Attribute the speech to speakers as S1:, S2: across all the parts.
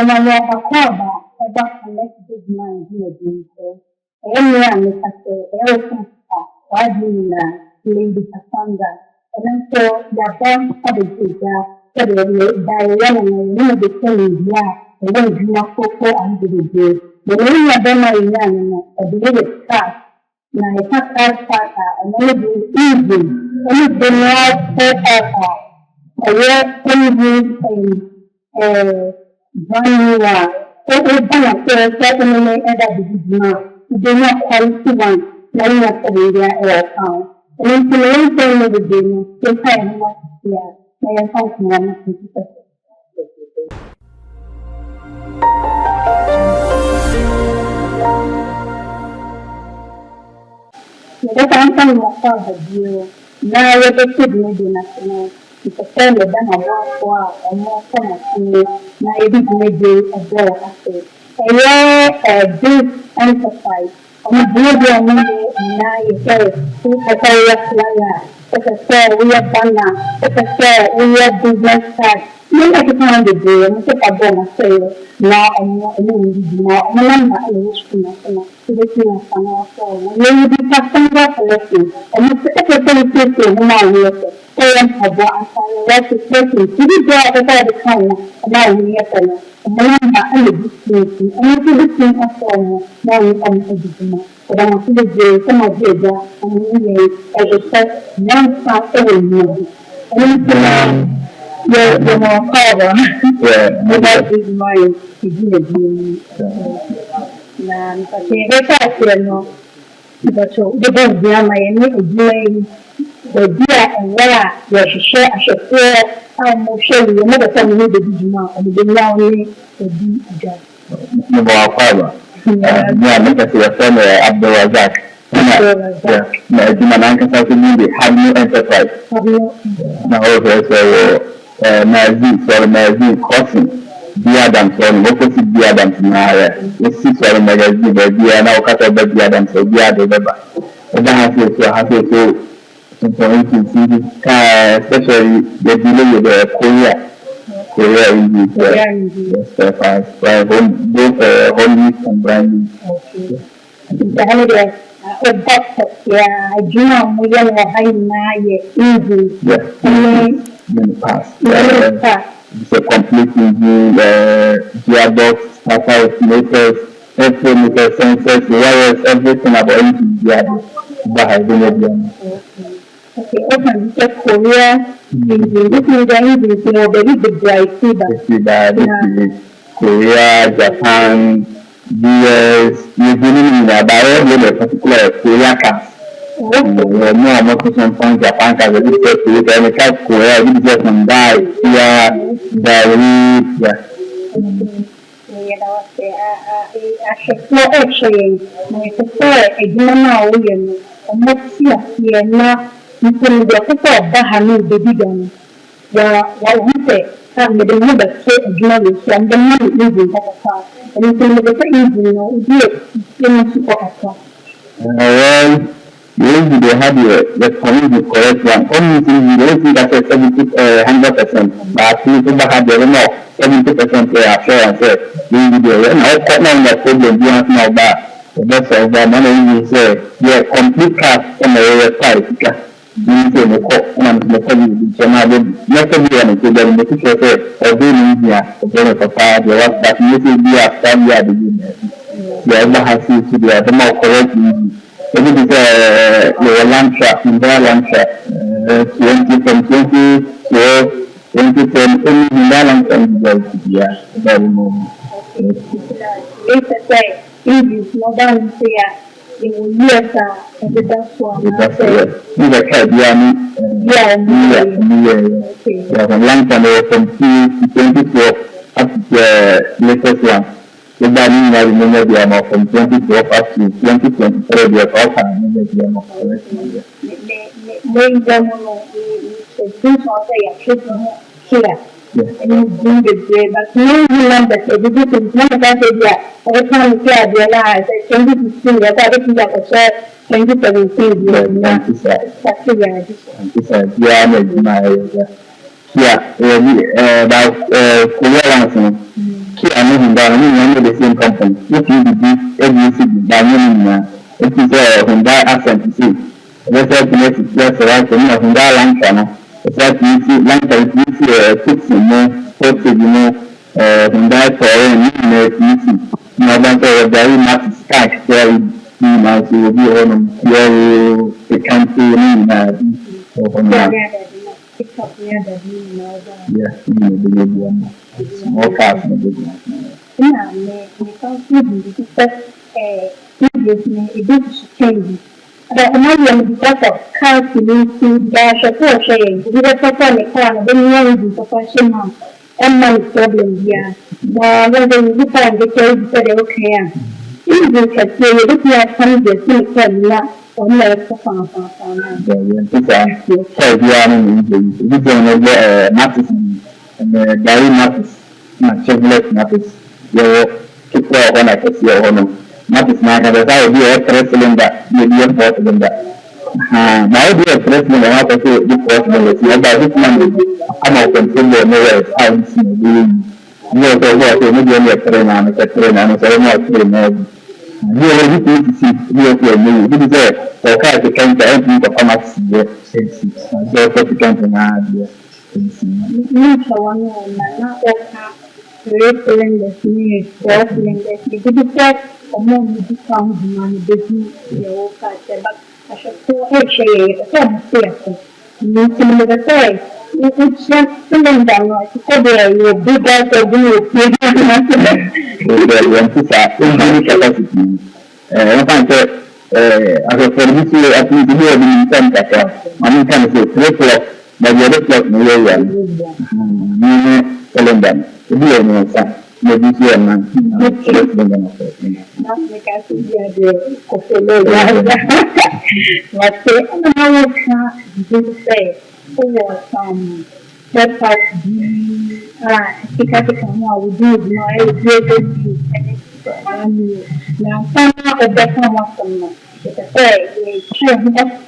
S1: my Akaba, about connected mind in the dream. Any and everything, why do you lady Cassandra? And so the bomb of the teacher, so Diana and the telling, and then you are cocoa and the day. The name of them are young, a believe cast. Now, it's not that part, and only easy. Only the more ọ̀rẹ́ Vanilla ó bá wọn pé ẹgbẹ́ tó ní ẹ̀dá bìbí náà ìdè náà quality one lẹ́yìn ọ̀pọ̀ ìrìn ẹ̀rọ kan ẹni tí wọ́n ń tẹ́ ní ìdè ní tó ká ẹ̀ ní wọ́n ti ṣe ẹ̀yẹ fáwọn wọn ní ìdí pẹ̀lú. Ìjọba kan ń tẹ̀lé wọn fún àbẹ̀bí o náà yẹ kó kéde ní ìdè náà sí náà. Ìfẹ̀sẹ̀ lè dáná wá fún ọmọ fọ́nà sí na ebi méje ẹgbẹ́ àti ẹ̀yẹ big enterprise ọmọ ìdílé ọmọ yẹn ìná ìfẹ́ fún ẹgbẹ́ ìyá fúláyà ẹ̀fẹ̀sẹ̀ ìyá bánà ẹ̀fẹ̀sẹ̀ ìyá business card ní ẹ̀kí tí wọ́n lè bèèrè ọmọ tó kàbọ̀ ọmọ sẹ́yẹ na ọmọ ẹ̀mí ìdíjì náà ọmọ lẹ́mà ẹ̀yẹ sùkùn náà fún ibi tí wọ́n fa náà fọ́ ọmọ lẹ́yìn bí pásítọ̀ collecting ọmọ tó ẹ̀kẹ́ tó ń pèsè ọmọ máa ń yẹ fẹ́ ẹ̀yẹ ọ̀bọ̀ àǹfààní rẹ̀ ti pèsè ibi jẹ́ ẹ̀kẹ́ ẹ̀dẹ̀ kan ọmọ àwọn yẹ fẹ́ náà ọmọ lẹ́mà ẹ̀yẹ bí pèsè ọmọ tó bí tí wọ́n fọ́ ọmọ náà ní ọmọ ìdíjì náà ọ̀dà wọn tó lè jẹ sọ́mọ bí ẹ̀dá ọmọ nílẹ̀ ẹ̀dẹ̀ fẹ́ náà ń fa ẹ̀wẹ̀ yìí ọmọ tó náà the more cover, about his mind, he did it. And they thought, but so the both dear my enemy, the dear and where you should share, I should say, I'm sure you never tell me the Bijima and the Yawni to be a judge.
S2: No more cover. Yeah, look at your friend Abdul Razak. Yeah, Jimananka South have no enterprise. Now, also, Nazi crossing B Adams on opposite B Adams na esi sọ̀rọ̀ magazine bẹẹbi ẹ náà ọkàtà ọbẹ B Adams ẹbí adé bẹba ọba hafi information ti ká especially yẹbi lóye bẹ Korea yìí bẹ both Hollywood and branding. In the past. It's a complete review, gearbox, starter motors, motor sensors, wires, everything about engine gearbox.
S1: Okay, open the Korea. This is the engine, very big drive.
S2: Korea, Japan, US, New Zealand, about a particular Korea cars. More motivation from Japan as a research to the American Korea, research on die,
S1: actually, my sister, a German, a Moxia, Siena, you can get a Bahanu, the Bigan. While we say, I'm the mother, say a journalist, and the money is in that car, and you can get
S2: they had the correct one. Only thing you don't think that's 100%, but people have the more 70% assurance. Now, the problem you have now that the best of the money is complete cash on the website. You say the court and the family generally not everyone is going to make it or doing here, the fire, the work that you say be a family. The other has to be the more correct. It is a land trap, in their land trap, 20 from 20 to 2010, in their land trap, yeah, very moment.
S1: It's a say, English, no down here, in years, and the dance one.
S2: It's a Caribbean, from land trap from 2012 up to the latest one. The banning was remember the amount from 2012 up to 2023, the all time the amount.
S1: When things are here, and you do the day, but no remember that the different one of that idea. Every time you say, I realize that 2016, that everything that was said, 2017, that's the reality. Yeah, about Korea.
S2: I know him down, I mean, the same company. If you do every city, down it is a Hyundai accent to see. Let's say to just right to know Hyundai Lancana. It's like you see, Lancana, you see a fix, Hyundai Tower, you see. That's a very much sky, where you will be on the country,
S1: pick up near the
S2: yes, the big one. Small cars, the big one.
S1: yeah, me can't see because it is changing. But another because of calculating dash of portion, we were talking about the new professional and my problem here. When you find the case, said okay. If you can say if you are coming to see it, or less for fun.
S2: So we are in Matis and Gary Matis, Chevrolet Matis, your keep on like a CEO. Matis Naga, the guy will be a cylinder, maybe a 4 cylinder. Now be a president, I have to say this possibility. About this man, I'm out and say nowhere out. You also work in a trainer and a trainer, so I'm not trainer. You already need to see real new. This is a for car to come to empty the format here. So to come to now.
S1: You so one na oka referring the new referring the digital among the sound man business the oka but I should go actually some theater. You can never say it's just feeling down like you big guys are doing
S2: Capacity. I find that as a service, at least here in some Kaka, I can say 3 o'clock, but the other clock, no way. Telling them to be a new son. Maybe here, man.
S1: not like I see the Costello. But I say for some that's how because we do now some of the come say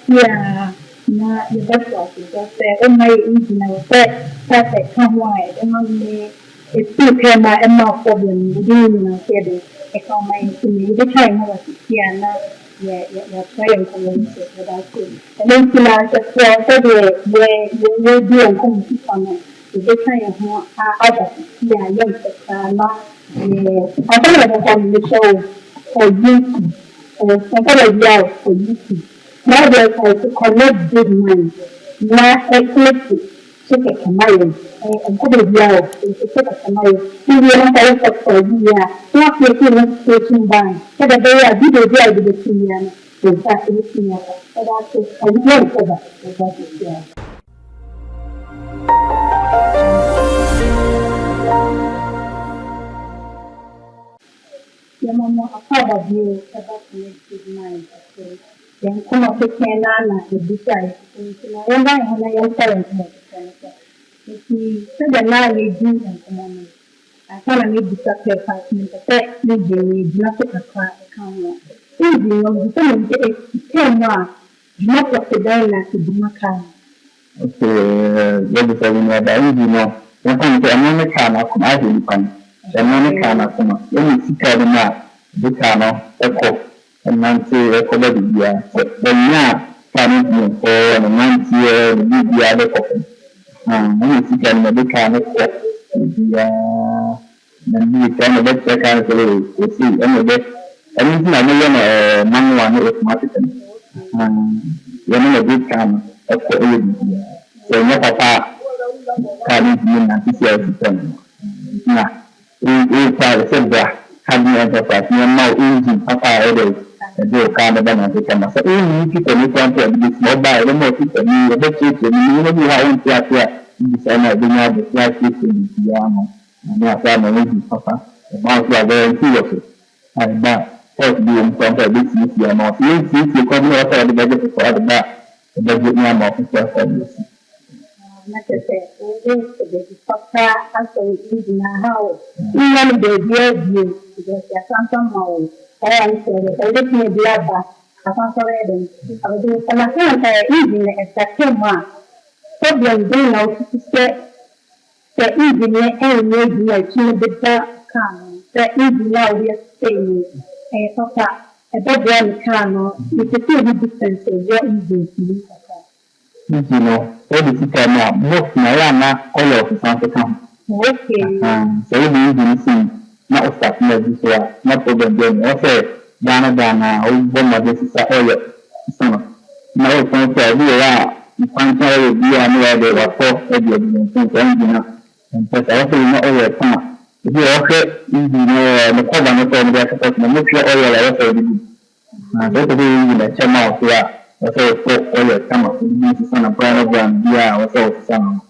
S1: yeah na the best just say oh my engineer that come wide and it's still came out and no problem within the said it come my engineer the time was yeah yeah trying to make without it and then just so we do and come to some the kind of other yeah I don't know the show for YouTube for YouTube. Now there's to connect good mind. Now eclectic, check a camera, and put a yell, check a camera. You want to look for you, not taking station by. So that they are video with the senior, with that senior, and that's it. I know for that. Your mama, a father view about to make good mind. Then come up with Canada, the decide. When I have a young parent, if you said that now you do and come on. I can't make the sacrifice, but maybe not a car account. If you know, the 10 more, not of the dialect to do my kind.
S2: Okay, what is the name of the you're going to Americana from Ivan. Americana from any Sikana, the Cano, Echo, and Nancy, Echo, the now coming for a 90-year, the other coffin. Many Sikana, the Cano, the kind of better kind of see any bit. Anything I know, man, one is marketing. You're not a good kind of so, no papa can't be an now. We try to say that having enterprise, you know, engine, papa, and do kind of benefit. So, you people who want to be mobile, the more people need a bit of you know, how you get here. This I know, the flight system is Yama, and that's why I'm engine, papa. The mouse are very serious. And that, first being from this is your mouth. You see, you come here for the budget for the back, the budget name of the first. The papa actually is in a house. Even the view, because there's something more. And so I look at the other. I can't already. I was doing some of the evening at that time. Problem being out to say the evening and maybe I can't be that
S1: can. That is now we are saying, Papa, a bad one can, it's a pretty difference of what is it, Papa.
S2: You know, all the time now, most Nayana, all of the Santa come.
S1: Okay.
S2: So we need to see, not start this way, not problem then. Also, Dana, all one of this is all summer. Now, it's going to be around. Fantasy be anywhere they were for and but also not all the time. If you also the problem of the make sure all your also go to the channel here also for all your time this is on a program yeah also some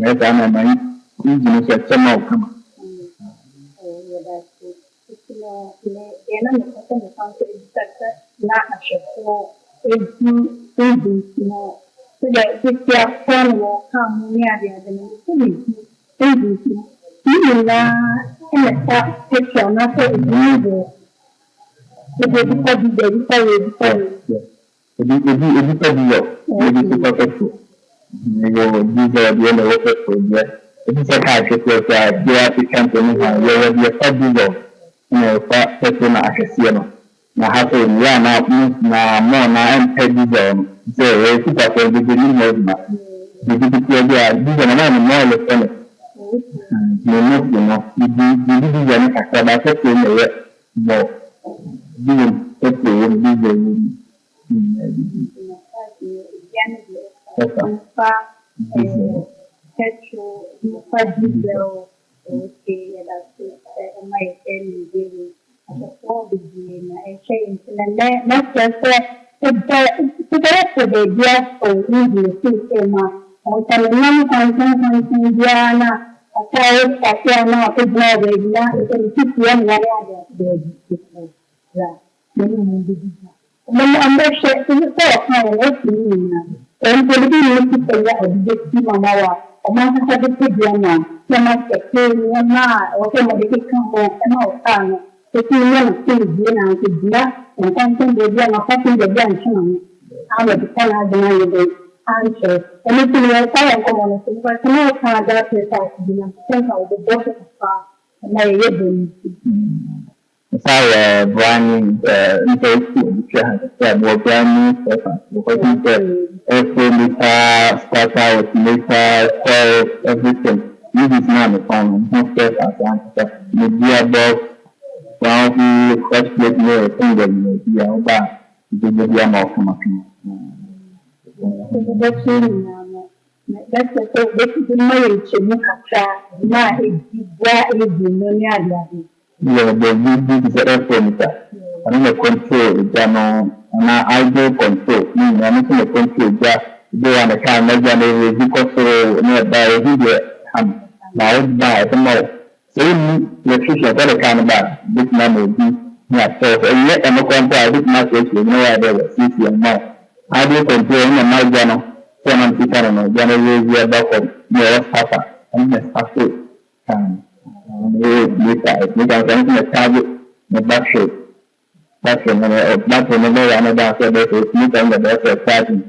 S2: yes and my engineer channel come
S1: Oh, yeah, that's it. It's not a show. It's so that if you are fun will come near the other even in the top picture, not so easy. It will be before
S2: na hapo ya na mona mpedizo so kita kwa bidii na bidii ya bidii na mwana pale bidii ya kakaba kwa ile bo bidii saya branding itu saya buat branding saya start out everything this is not a problem not just as media box yang first plate ni media apa media mau kemakan
S1: that's the thing. This is the marriage to me. Na
S2: yeah, the video is a reference. I'm control, na I do control. I'm control. They are the kind of journey because nearby video. Now by tomorrow. So the future got a kind of this man will be yeah. So yet I'm a control this message. You know I do see now. I do control in my journal. So I'm thinking journal is about your papa and the stuff. Kita akan target budget mana yang ada pada kita ada budget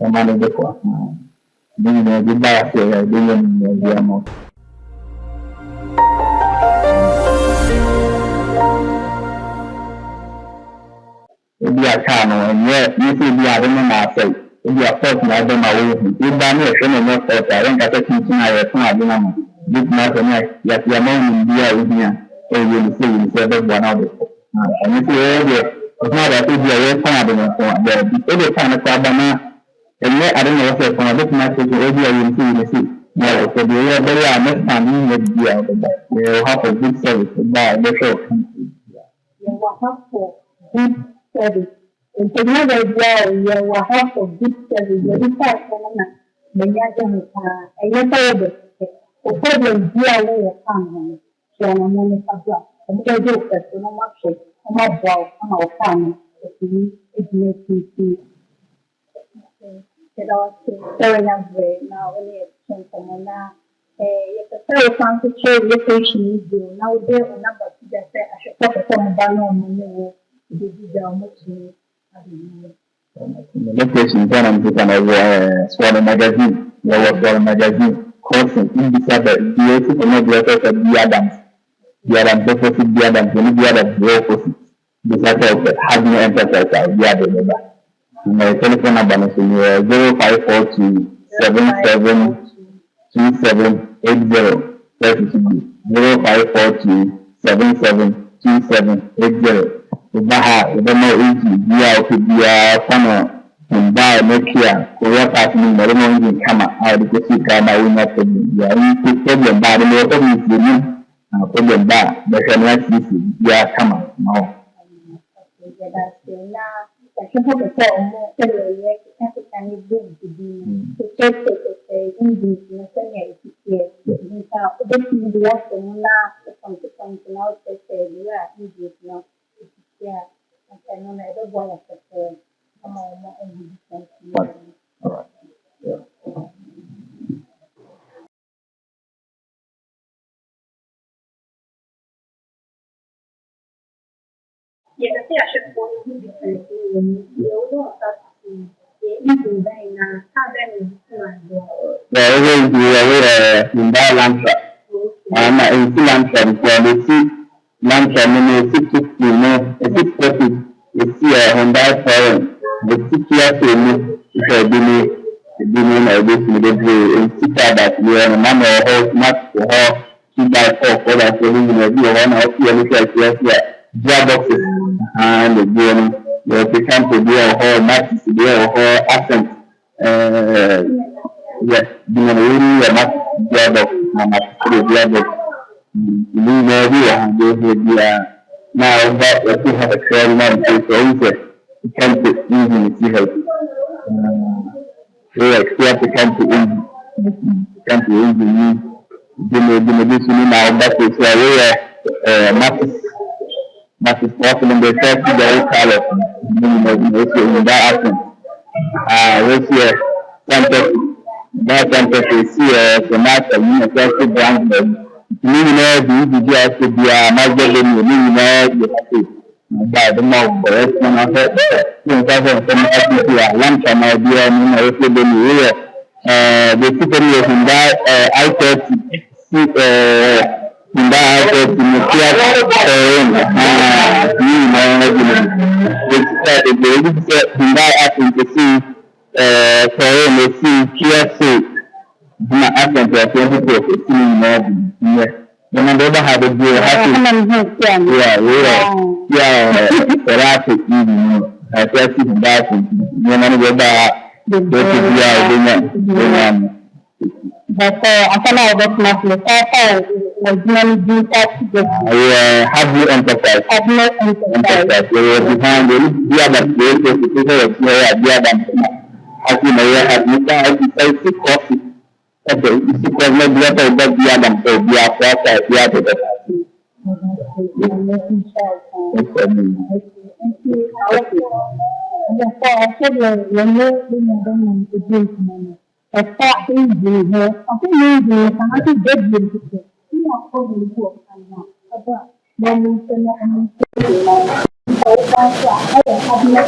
S2: mana dekat ini juga saya dengan dia mau dia kan ni dia dengan masa dia first ada mau dia ni sebenarnya orang kata cincin ayat semua dengan this matter ya mau dia ini you see the one of it and if you not that dia sama dengan ada itu sana sabana ini ada yang saya pernah this message dia you see ya so dia beri next time dia you have a good service by the show
S1: you have good service untuk dia you have a good service jadi tak mana menyajikan ayat o problem dia le kan so na mo ni sabia o mo do ko so na ma che o ma ba o ma o kan o ti ti pero so na ve na o ni chen como na ya ta so kan to che location do na o de o na ba ti da se a che ko mo ba no mo ni o di da mo ti
S2: location kana mtu kana swala magazine ya swala magazine course in this other the also not the other the Adams biara opposite biara ntoni biara opposite bisa sɛ have no enterprise a biara de ba na telephone number no so yɛ 0542772780 0542772780 ba ha ɛbɛma enti biara ɔpɛ biara fa no mbaa Nokia Korea part ni mɛrɛ mo ngi kama a de ko si kama wonya problem ya ni problem ba de mo ko mi si ni na problem ba bɛ hwɛ na si ya kama ma o
S1: Yeah, I think I should go to the
S2: Hyundai Lantra. In Lantra, the Lantra, the 650, the 640, the Hyundai Foreign, the 6 years, that we are a number of much for 2x4 for that, so we will be one of the gearboxes and the camp to be a whole match to be a whole accent. Yes, being really a match gearbox and a gearbox. We know we are now that we have a trail man to the camp to easy to help. We expect the camp to easy. Now that is where matches possible in the first very color in that action. This year, that is here the match of the first brand. Millionaire, the EGS to be a major millionaire, you have to buy the mouth for it. And I heard lunch on my dear, if you been here, the city in that I-30. In that in the theater, in that acting to see, KFC, my acting to 20 when I never had a deal, I tell you that when I go back, but I can have that much have you enterprise? Have no enterprise. We were behind the other place to the as you know, have you guys coffee? Okay, it's because maybe I thought that the other so the other the other. A fact is here. I think maybe I think dead beautiful. You are probably poor and now. But when we say that I'm so glad I have not